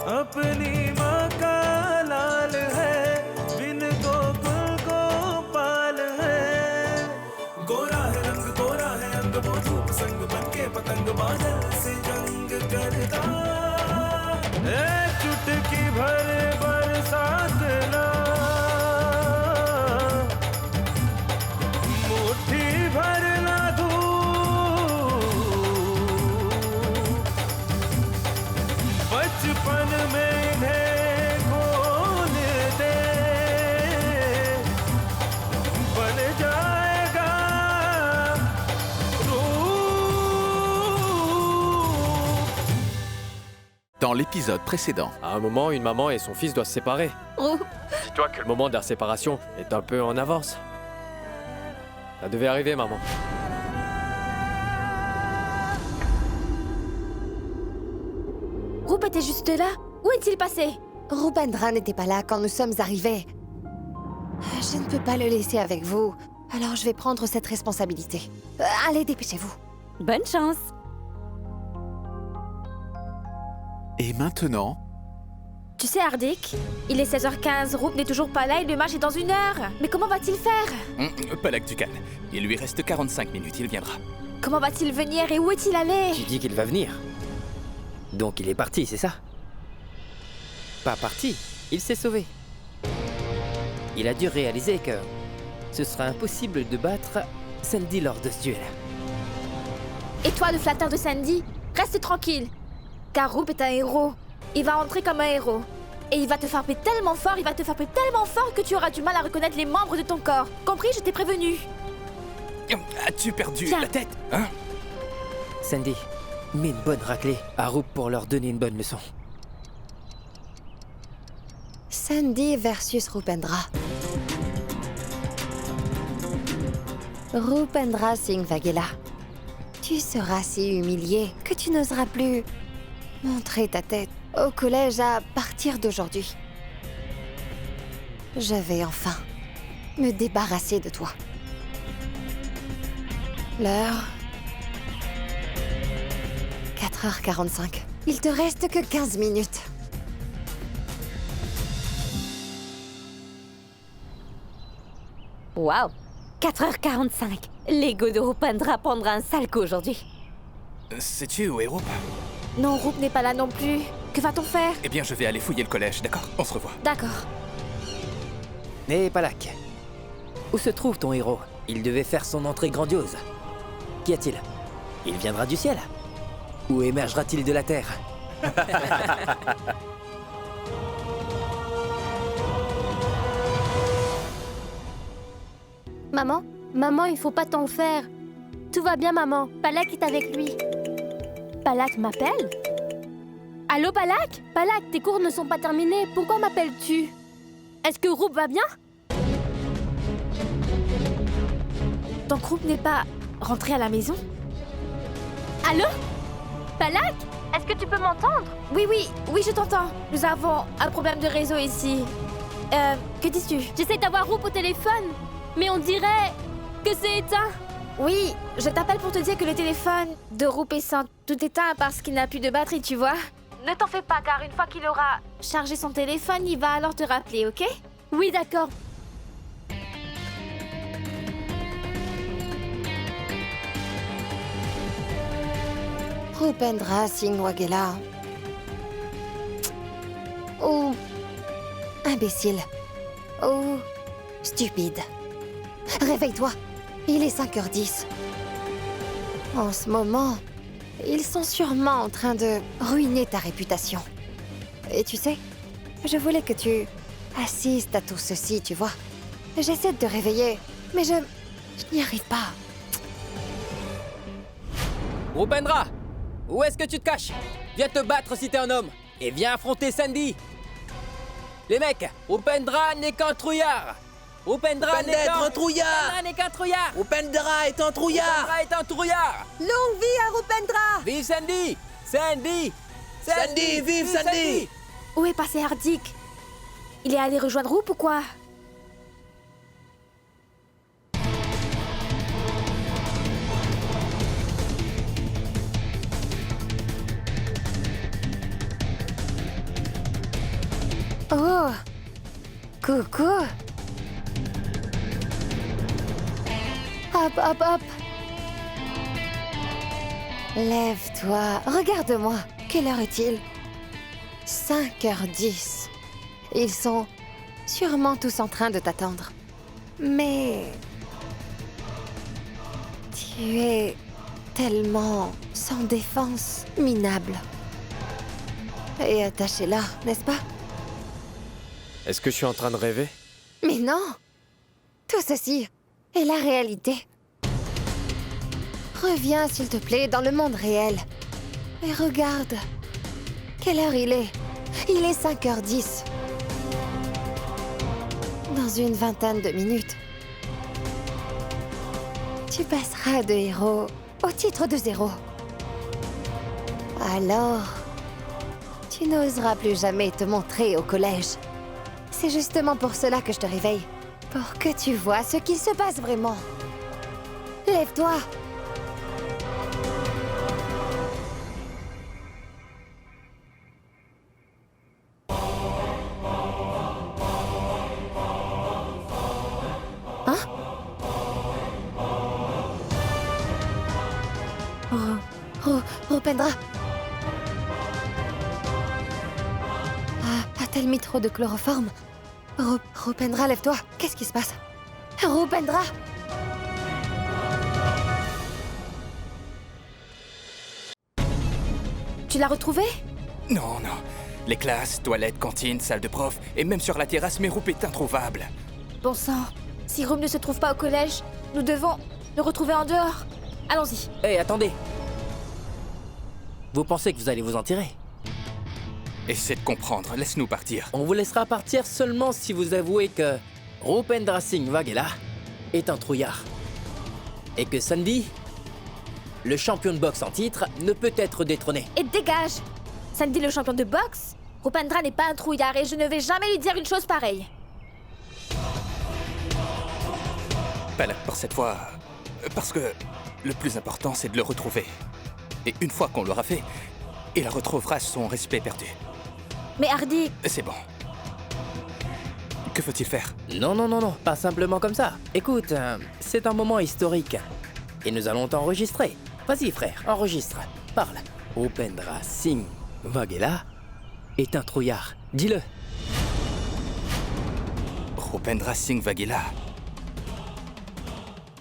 अपनी माँ का लाल है, बिन गोकुल गोपाल है। गोरा है रंग, गोरा है अंग, वो धूप संग बन के पतंग बादल से जंग करता। चुटकी भर बरसात ना, मुट्ठी भर ना धूप, बचपन में इन्हें खोल दे, बन जाएगा रूप। Dans l'épisode précédent, À un moment, une maman et son fils doivent se séparer. Oh, Dis-toi que le moment de la séparation est un peu en avance. Ça devait arriver, maman. Roop était juste là. Où est-il passé? Rupendra n'était pas là quand nous sommes arrivés. Je ne peux pas le laisser avec vous, alors je vais prendre cette responsabilité. Allez, dépêchez-vous. Bonne chance. et maintenant, Tu sais, Hardik, il est 16h15, Roop n'est toujours pas là et le match est dans 1 heure. Mais comment va-t-il faire? Palak du calme. Il lui reste 45 minutes, il viendra. Comment va-t-il venir et où est-il allé? Tu dis qu'il va venir. Donc il est parti, c'est ça? Pas parti, il s'est sauvé. Il a dû réaliser que ce sera impossible de battre Sandy lors de ce duel. Et toi, le flatteur de Sandy, reste tranquille. Car Roop est un héros. Il va entrer comme un héros. Et il va te frapper tellement fort, que tu auras du mal à reconnaître les membres de ton corps. Compris, je t'ai prévenu. As-tu perdu Tiens. la tête, hein? Sandy, mets une bonne raclée à Roop pour leur donner une bonne leçon. Sandy versus Rupendra. Rupendra Singh Vaghela. Tu seras si humilié que tu n'oseras plus montrer ta tête au collège à partir d'aujourd'hui. Je vais enfin me débarrasser de toi. L'heure... 4h45. Il te reste que 15 minutes. Waouh, 4h45. L'ego de Rupendra prendra un sale coup aujourd'hui. Sais-tu où est Roop? Non, Roop n'est pas là non plus. Que va-t-on faire? Eh bien, je vais aller fouiller le collège, d'accord? On se revoit. D'accord. Hé Palak, où se trouve ton héros? Il devait faire son entrée grandiose. Qu'y a-t-il? Il viendra du ciel? Ou émergera-t-il de la terre? Maman, maman, il faut pas t'en faire. Tout va bien, maman. Palak est avec lui. Palak m'appelle? Allô, Palak? Palak, tes cours ne sont pas terminés. Pourquoi m'appelles-tu? Est-ce que Roop va bien? Donc Roop n'est pas rentré à la maison? Allô? Palak? Est-ce que tu peux m'entendre? Oui, je t'entends. Nous avons un problème de réseau ici. Que dis-tu? J'essaie d'avoir Roop au téléphone, mais on dirait que c'est éteint. Oui, je t'appelle pour te dire que le téléphone de Roop est sans tout éteint parce qu'il n'a plus de batterie, tu vois? Ne t'en fais pas, car une fois qu'il aura chargé son téléphone, il va alors te rappeler, ok? Oui, d'accord. Rupendra Singh Vaghela. Oh, imbécile. Oh, stupide. Réveille-toi. Il est 5h10. En ce moment, ils sont sûrement en train de ruiner ta réputation. Et tu sais, je voulais que tu assistes à tout ceci, tu vois. J'essaie de te réveiller, mais je n'y arrive pas. Rupendra, où est-ce que tu te caches? Viens te battre si t'es un homme. Et viens affronter Sandy. Les mecs, Rupendra n'est qu'un trouillard. Rupendra n'est qu'un trouillard. Rupendra est un trouillard. Rupendra est un trouillard. Longue vie à Rupendra. Vive Sandy. Sandy. Sandy, vive Sandy. Où est passé Hardik? Il est allé rejoindre Roop ou quoi? Oh, coucou. Hop, hop, hop. Lève-toi, regarde-moi. Quelle heure est-il? 5h10. Ils sont sûrement tous en train de t'attendre. Mais... tu es tellement sans défense, minable. Et attaché là, n'est-ce pas? Est-ce que je suis en train de rêver? Mais non! Tout ceci est la réalité. Reviens, s'il te plaît, dans le monde réel. Et regarde. Quelle heure il est? Il est 5h10. Dans une vingtaine de minutes, tu passeras de héros au titre de 0. Alors, tu n'oseras plus jamais te montrer au collège. C'est justement pour cela que je te réveille. Pour que tu vois ce qui se passe vraiment. Lève-toi. Hein? Rupendra. A-t-elle mis trop de chloroforme? Rupendra, lève-toi. Qu'est-ce qui se passe? Rupendra! Tu l'as retrouvé? Non, non. Les classes, toilettes, cantines, salle de prof, et même sur la terrasse, Merup est introuvable. Bon sang, si Rup ne se trouve pas au collège, nous devons le retrouver en dehors. Allons-y. Hé, attendez. Vous pensez que vous allez vous en tirer? Essaie de comprendre, laisse-nous partir. On vous laissera partir seulement si vous avouez que Rupendra Singh Waghela est un trouillard. Et que Sandy, le champion de boxe en titre, ne peut être détrôné. Et dégage! Sandy, le champion de boxe? Rupendra n'est pas un trouillard et je ne vais jamais lui dire une chose pareille. Palak pour cette fois, parce que le plus important, c'est de le retrouver. Et une fois qu'on l'aura fait, il retrouvera son respect perdu. Mais Hardy... C'est bon. Que faut-il faire? Non, non, non, non, pas simplement comme ça. Écoute, c'est un moment historique. Et nous allons t'enregistrer. Vas-y, frère, enregistre. Parle. Rupendra Singh Waghela est un trouillard. Dis-le. Rupendra Singh Waghela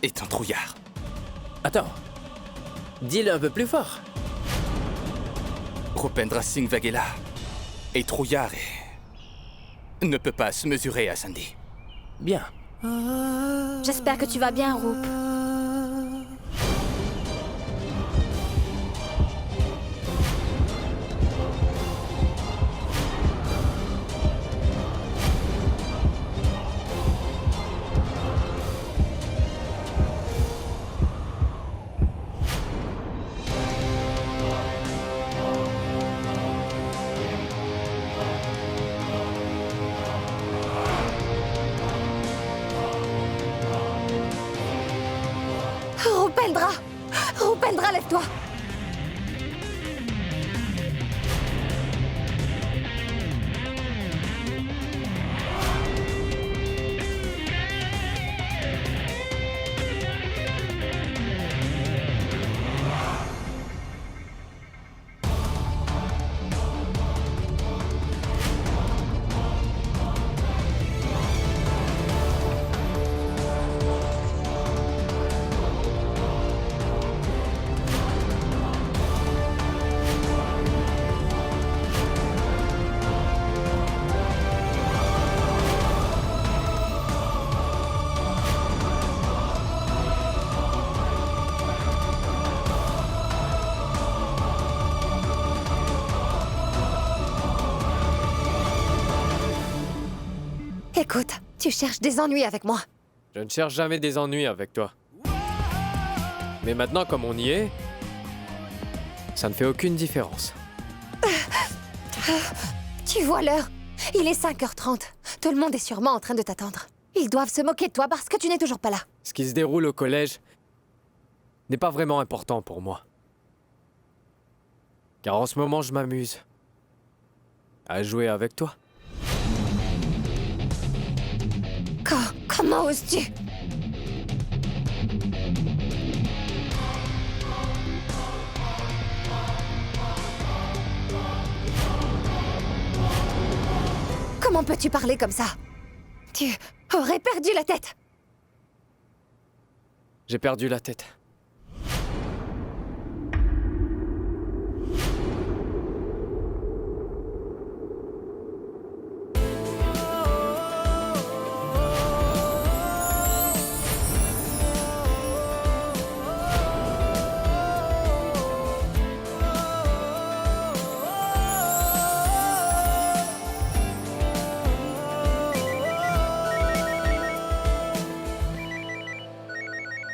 est un trouillard. Attends. Dis-le un peu plus fort. Rupendra Singh Waghela est trouillard et ne peut pas se mesurer à Sandy. Bien. J'espère que tu vas bien, Rup. Rupendra! Rupendra, lève-toi! Écoute, tu cherches des ennuis avec moi. Je ne cherche jamais des ennuis avec toi. Mais maintenant, comme on y est, ça ne fait aucune différence. Tu vois l'heure? Il est 5h30. Tout le monde est sûrement en train de t'attendre. Ils doivent se moquer de toi parce que tu n'es toujours pas là. Ce qui se déroule au collège n'est pas vraiment important pour moi. Car en ce moment, je m'amuse à jouer avec toi. Comment oses-tu? Comment peux-tu parler comme ça? Tu aurais perdu la tête! J'ai perdu la tête.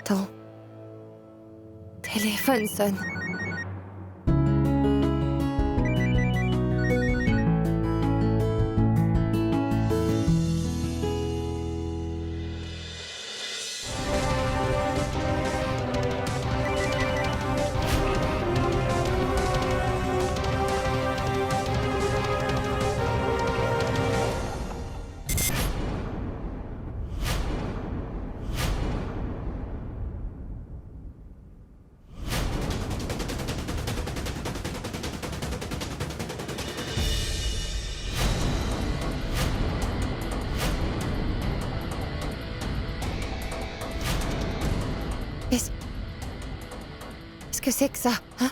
Ton téléphone sonne. Qu'est-ce que c'est que ça, hein?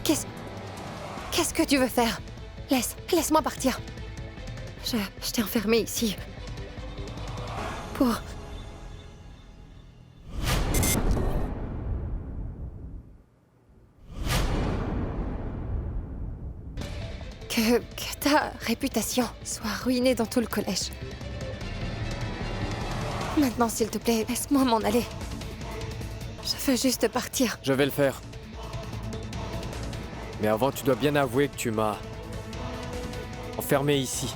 Qu'est-ce que tu veux faire? Laisse-moi partir. Je t'ai enfermé ici. Pour... Que ta réputation soit ruinée dans tout le collège. Maintenant, s'il te plaît, laisse-moi m'en aller. Je veux juste partir. Je vais le faire. Mais avant, tu dois bien avouer que tu m'as enfermé ici.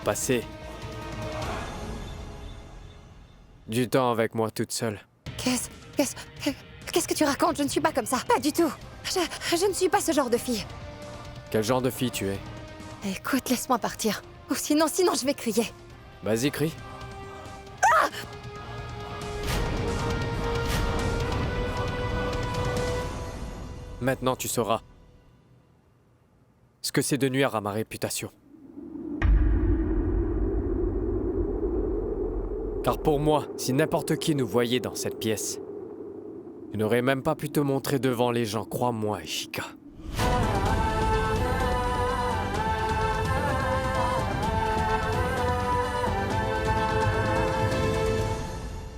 Passé du temps avec moi toute seule. Qu'est-ce que tu racontes? Je ne suis pas comme ça. Pas du tout. Je ne suis pas ce genre de fille. Quel genre de fille tu es? Écoute, laisse-moi partir. Ou sinon je vais crier. Vas-y, crie. Ah! Maintenant, tu sauras ce que c'est de nuire à ma réputation. Car pour moi, si n'importe qui nous voyait dans cette pièce, tu n'aurais même pas pu te montrer devant les gens, crois-moi, Ishika.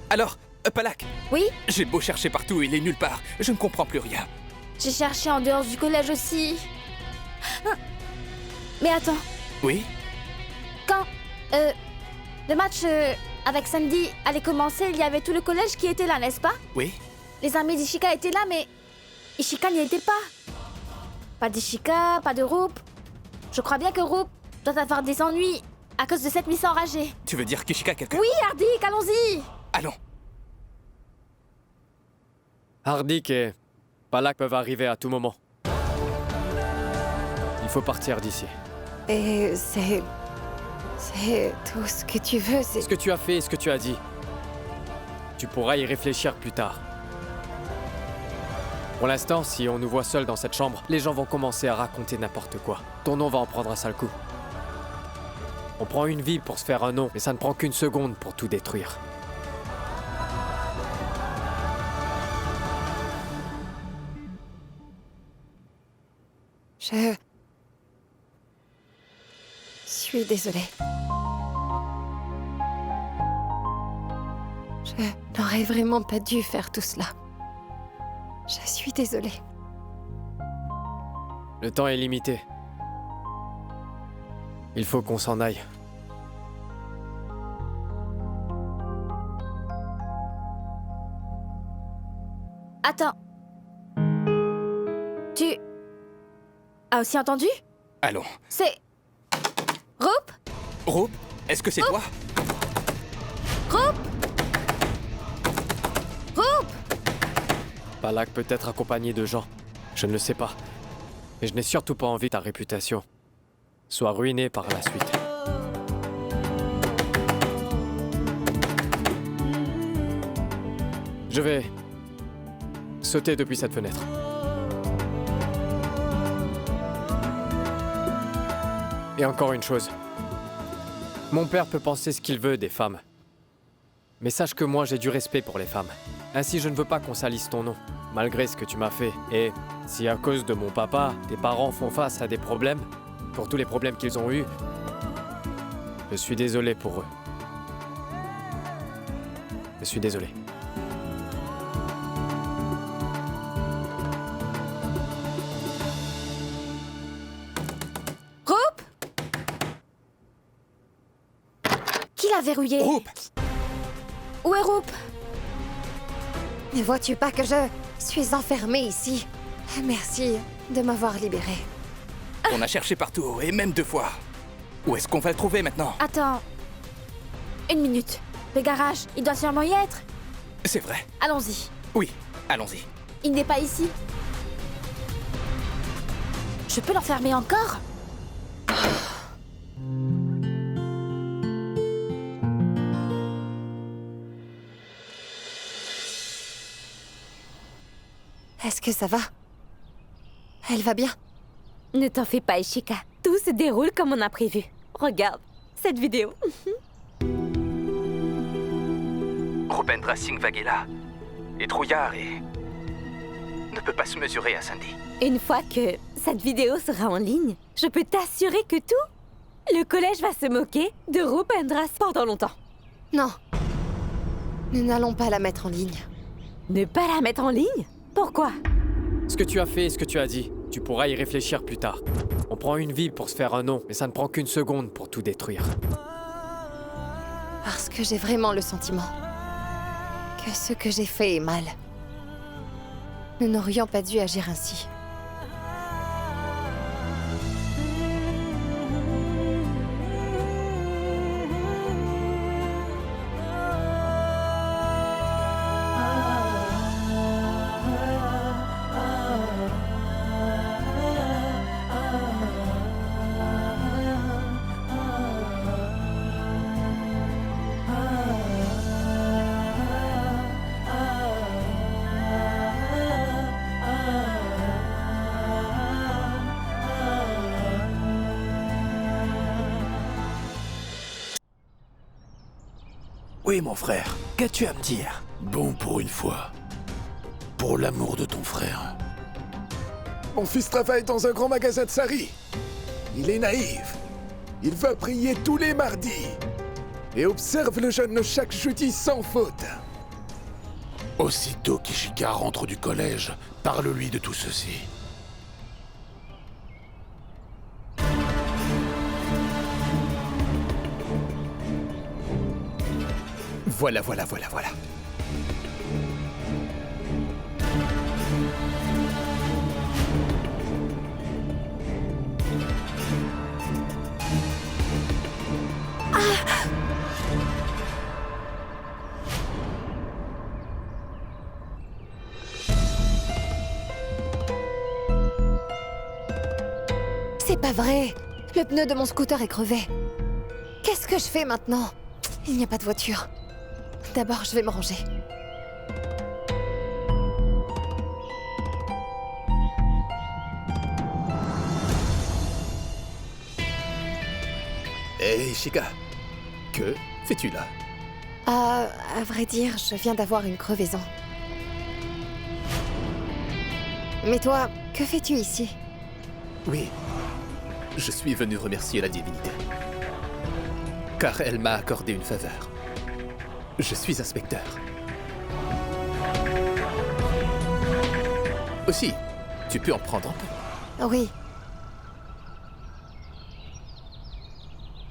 Alors, Palak, Oui? j'ai beau chercher partout, il est nulle part. Je ne comprends plus rien. J'ai cherché en dehors du collège aussi. Ah. Mais attends, Oui? quand le match avec Sandy allait commencer, il y avait tout le collège qui était là, n'est-ce pas? Oui? Les amis d'Ishika étaient là, mais Ishika n'y était pas. Pas d'Ishika, pas de Roop. Je crois bien que Roop doit avoir des ennuis à cause de cette Miss enragée. Tu veux dire qu'Ishika quelqu'un? Oui, Hardik, allons-y! Allons. Hardik et Palak peuvent arriver à tout moment. Il faut partir d'ici. Et c'est tout ce que tu veux, c'est... Ce que tu as fait et ce que tu as dit, tu pourras y réfléchir plus tard. Pour l'instant, si on nous voit seuls dans cette chambre, les gens vont commencer à raconter n'importe quoi. Ton nom va en prendre un sale coup. On prend une vie pour se faire un nom, mais ça ne prend qu'une seconde pour tout détruire. Je suis désolée. Je n'aurais vraiment pas dû faire tout cela. Je suis désolée. Le temps est limité. Il faut qu'on s'en aille. Attends. Tu as aussi entendu? Allons. C'est... Roop? Roop, est-ce que c'est toi? Roop? Roop? Palak peut être accompagné de gens. Je ne le sais pas. Mais je n'ai surtout pas envie que ta réputation soit ruinée par la suite. Je vais sauter depuis cette fenêtre. Et encore une chose. Mon père peut penser ce qu'il veut des femmes. Mais sache que moi, j'ai du respect pour les femmes. Ainsi, je ne veux pas qu'on salisse ton nom, malgré ce que tu m'as fait. Et si à cause de mon papa, tes parents font face à des problèmes, pour tous les problèmes qu'ils ont eus, je suis désolé pour eux. Je suis désolé. Roop! Qui l'a verrouillé? Roop! Où est Roop? Ne vois-tu pas que je suis enfermée ici? Merci de m'avoir libérée. On a cherché partout, et même 2 fois. Où est-ce qu'on va le trouver maintenant? Attends. Une minute. Le garage, il doit sûrement y être. C'est vrai. Allons-y. Oui, allons-y. Il n'est pas ici. Je peux l'enfermer encore? Est-ce que ça va? Elle va bien? Ne t'en fais pas, Ishika. Tout se déroule comme on a prévu. Regarde cette vidéo. Rupendra Singh Vaghela est trouillard et ne peut pas se mesurer à Sandy. Une fois que cette vidéo sera en ligne, je peux t'assurer que le collège va se moquer de Rupendra pendant longtemps. Non. Nous n'allons pas la mettre en ligne. Ne pas la mettre en ligne? Pourquoi? Ce que tu as fait et ce que tu as dit, tu pourras y réfléchir plus tard. On prend une vie pour se faire un nom, mais ça ne prend qu'une seconde pour tout détruire. Parce que j'ai vraiment le sentiment que ce que j'ai fait est mal. Nous n'aurions pas dû agir ainsi. Oui, mon frère, qu'as-tu à me dire? Bon, pour une fois. Pour l'amour de ton frère. Mon fils travaille dans un grand magasin de sari. Il est naïf. Il va prier tous les mardis. Et observe le jeûne chaque jeudi sans faute. Aussitôt qu'Ishika rentre du collège, parle-lui de tout ceci. Voilà. C'est pas vrai. Le pneu de mon scooter est crevé. Qu'est-ce que je fais maintenant? Il n'y a pas de voiture. D'abord, je vais me ranger. Hé, Ishika, que fais-tu là? À vrai dire, je viens d'avoir une crevaison. Mais toi, que fais-tu ici? Oui, je suis venu remercier la divinité. Car elle m'a accordé une faveur. Je suis inspecteur. Aussi, tu peux en prendre un peu. Oui.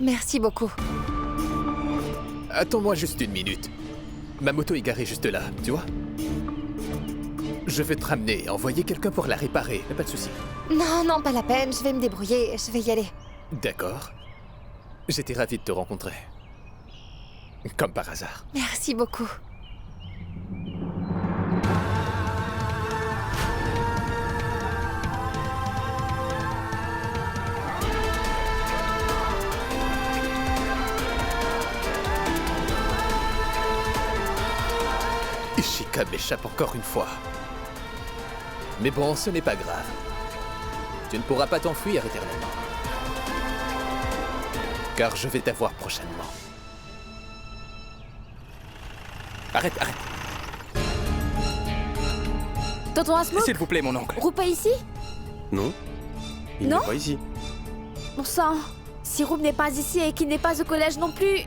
Merci beaucoup. Attends-moi juste une minute. Ma moto est garée juste là, tu vois? Je vais te ramener, envoyer quelqu'un pour la réparer, pas de souci. Non, pas la peine, je vais me débrouiller, je vais y aller. D'accord. J'étais ravi de te rencontrer. Comme par hasard. Merci beaucoup. Ishika m'échappe encore une fois. Mais bon, ce n'est pas grave. Tu ne pourras pas t'enfuir éternellement. Car je vais t'avoir prochainement. Arrête, arrête. Tonton Asmouk, S'il vous plaît, mon oncle. Roop est ici? Non. Il Non n'est pas ici. Bon sang, si Roop n'est pas ici et qu'il n'est pas au collège non plus,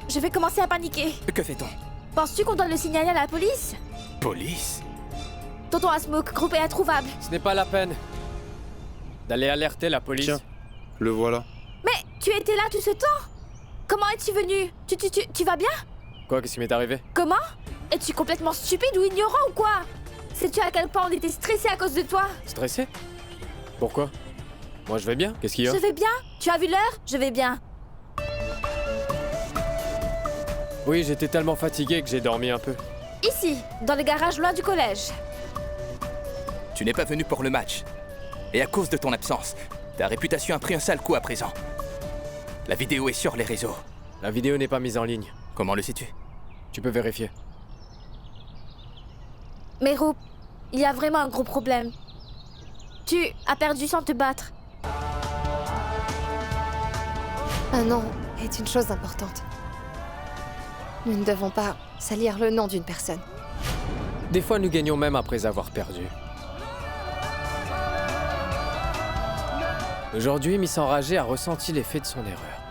je vais commencer à paniquer. Que fait-on? Penses-tu qu'on doit le signaler à la police? Police? Tonton Asmouk, Roop est introuvable. Ce n'est pas la peine d'aller alerter la police. Tiens, le voilà. Mais tu étais là tout ce temps? Comment es-tu venu? Tu vas bien? Quoi, qu'est-ce qui m'est arrivé? Comment? Es-tu complètement stupide ou ignorant ou quoi? Sais-tu à quel point on était stressés à cause de toi? Stressé? Pourquoi? Moi je vais bien, qu'est-ce qu'il y a? Je vais bien? Tu as vu l'heure? Je vais bien. Oui, j'étais tellement fatigué que j'ai dormi un peu. Ici, dans le garage loin du collège. Tu n'es pas venu pour le match. Et à cause de ton absence, ta réputation a pris un sale coup à présent. La vidéo est sur les réseaux. La vidéo n'est pas mise en ligne. Comment le sais-tu? Tu peux vérifier. Mais Roop, il y a vraiment un gros problème. Tu as perdu sans te battre. Un nom est une chose importante. Nous ne devons pas salir le nom d'une personne. Des fois, nous gagnons même après avoir perdu. Aujourd'hui, Miss Enragée a ressenti l'effet de son erreur.